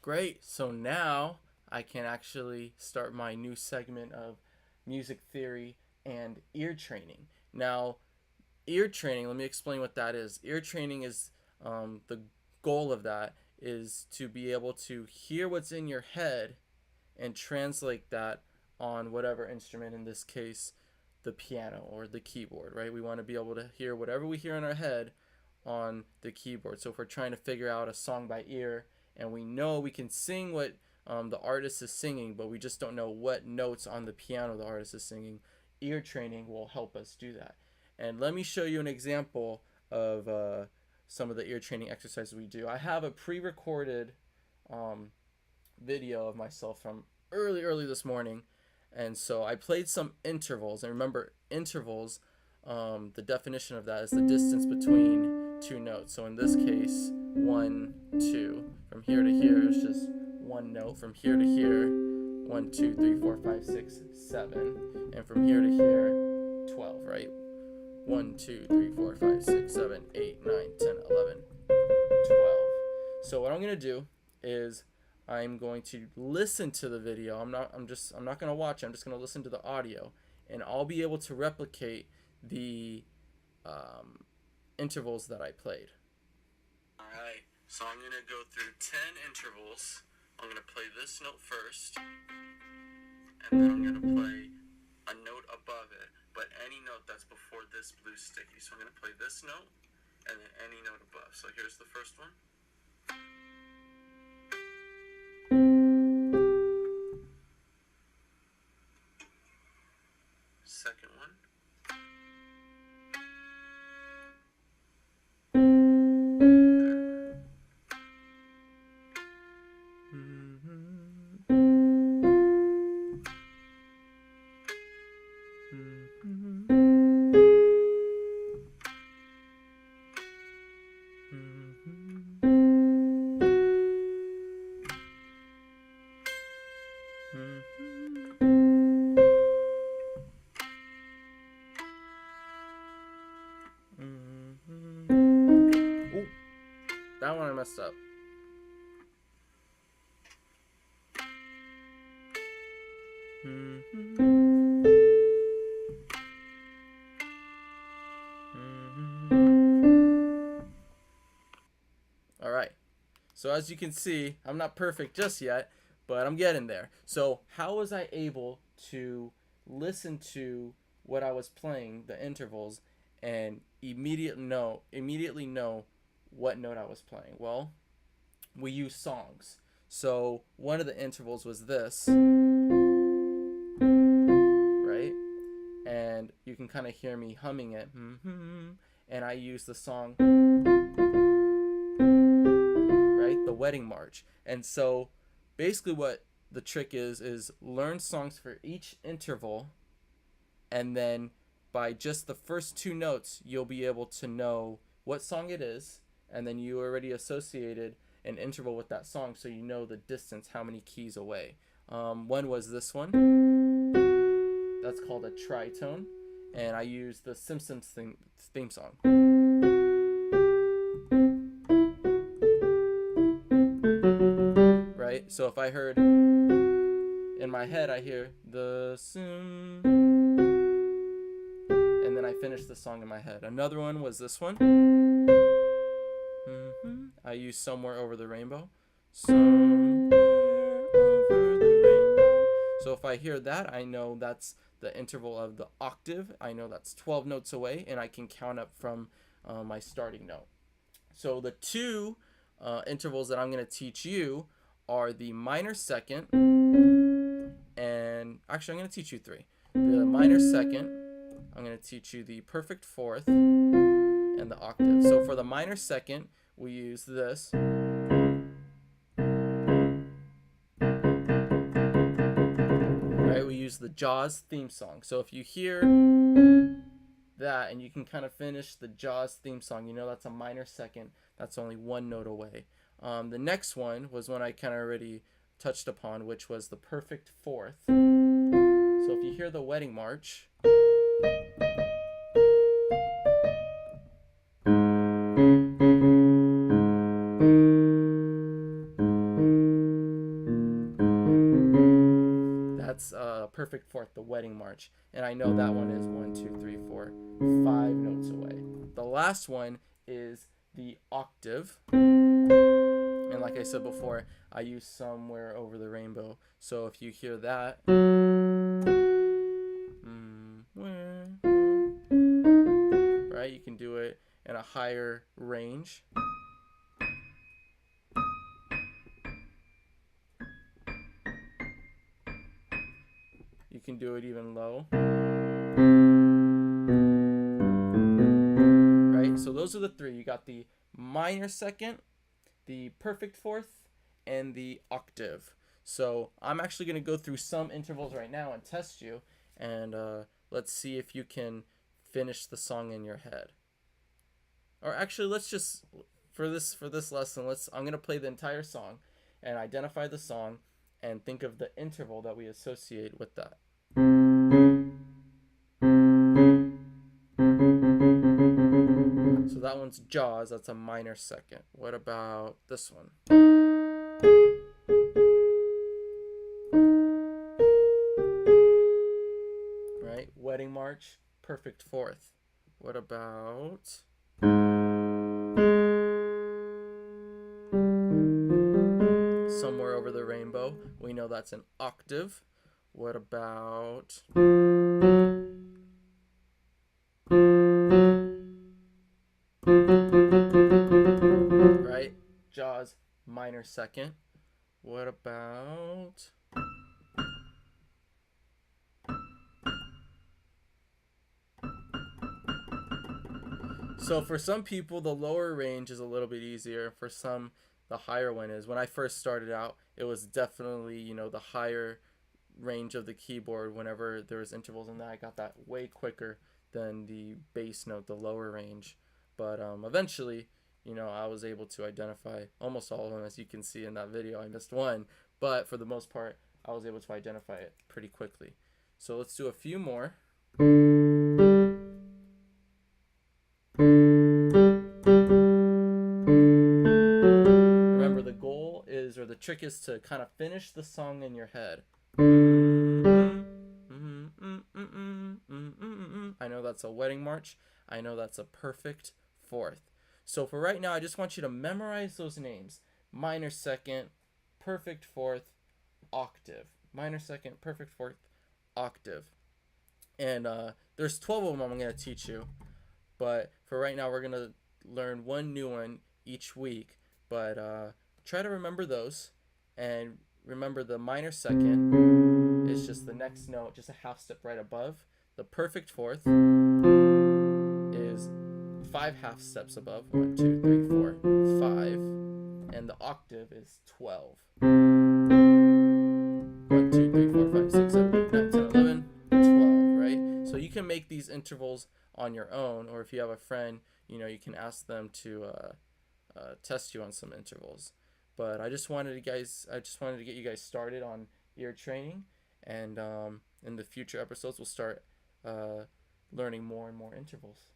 Great. So now I can actually start my new segment of music theory and ear training. Now, ear training, let me explain what that is. Ear training is the goal of that is to be able to hear what's in your head and translate that on whatever instrument, in this case, the piano or the keyboard, right? We want to be able to hear whatever we hear in our head on the keyboard. So if we're trying to figure out a song by ear and we know we can sing what the artist is singing, but we just don't know what notes on the piano the artist is singing, ear training will help us do that. And let me show you an example of some of the ear training exercises we do. I have a pre-recorded video of myself from early this morning, and so I played some intervals. And remember, intervals, the definition of that is the distance between two notes. So in this case, 1, 2. From here to here is just one note. From here to here, 1, 2, 3, 4, 5, 6, 7. And from here to here, 12, right? 1, 2, 3, 4, 5, 6, 7, 8, 9, 10, 11, 12. So what I'm going to do is I'm going to listen to the video. I'm not going to watch it. I'm just going to listen to the audio, and I'll be able to replicate the intervals that I played. All right. So I'm going to go through 10 intervals. I'm going to play this note first, and then I'm going to play a note above it, but any note that's before this blue sticky. So I'm going to play this note and then any note above. So here's the first one. Second one. Ooh, that one I messed up. All right. So as you can see, I'm not perfect just yet, but I'm getting there. So how was I able to listen to what I was playing, the intervals, and immediately know what note I was playing? Well, we use songs. So one of the intervals was this, right? And you can kind of hear me humming it. And I use the song, right? The Wedding March. And so basically what the trick is learn songs for each interval, and then by just the first two notes, you'll be able to know what song it is, and then you already associated an interval with that song, so you know the distance, how many keys away. One was this one. That's called a tritone, and I used the Simpsons theme song. Right? So if I heard, in my head, I hear the Sim, and then I finish the song in my head. Another one was this one. I used Somewhere Over the Rainbow. Somewhere over the rainbow. So if I hear that, I know that's the interval of the octave. I know that's 12 notes away, and I can count up from my starting note. So the two intervals that I'm going to teach you are the minor second, and actually I'm going to teach you three. The minor second, I'm going to teach you the perfect fourth, and the octave. So for the minor second, we use this. Right, we use the Jaws theme song. So if you hear that and you can kind of finish the Jaws theme song, you know that's a minor second. That's only one note away. The next one was one I kind of already touched upon, which was the perfect fourth. So if you hear the Wedding March, That's perfect fourth, the wedding march. And I know that one is 1, 2, 3, 4, 5 notes away. The last one is the octave. And like I said before, I use Somewhere Over the Rainbow. So if you hear that, right, you can do it in a higher range. You can do it even low. Right? So those are the three. You got the minor second, the perfect fourth, and the octave. So I'm actually going to go through some intervals right now and test you, and let's see if you can finish the song in your head. Or actually, let's just for this lesson, I'm going to play the entire song and identify the song and think of the interval that we associate with that. So that one's Jaws, that's a minor second. What about this one? Right, Wedding March, perfect fourth. What about Somewhere Over the Rainbow? We know that's an octave. What about right, Jaws, minor second. What about so for some people the lower range is a little bit easier. For some the higher one is. When I first started out, it was definitely, you know, the higher range of the keyboard. Whenever there was intervals in that, I got that way quicker than the bass note, the lower range. But eventually, you know, I was able to identify almost all of them. As you can see in that video, I missed one, but for the most part I was able to identify it pretty quickly. So let's do a few more. Remember, the goal is, or the trick is, to kind of finish the song in your head. I know that's a wedding march. I know that's a perfect fourth. So for right now, I just want you to memorize those names. Minor second, perfect fourth, octave. Minor second, perfect fourth, octave. And there's 12 of them I'm going to teach you. But for right now, we're going to learn one new one each week. But try to remember those. And remember, the minor second is just the next note, just a half step right above. The perfect fourth is 5 half steps above. 1, 2, 3, 4, 5. And the octave is 12. 1, 2, 3, 4, 5, 6, 7, 8, 9, 10, 11, 12, right? So you can make these intervals on your own, or if you have a friend, you know, you can ask them to test you on some intervals. But I just wanted to get you guys started on ear training, and in the future episodes we'll start learning more and more intervals.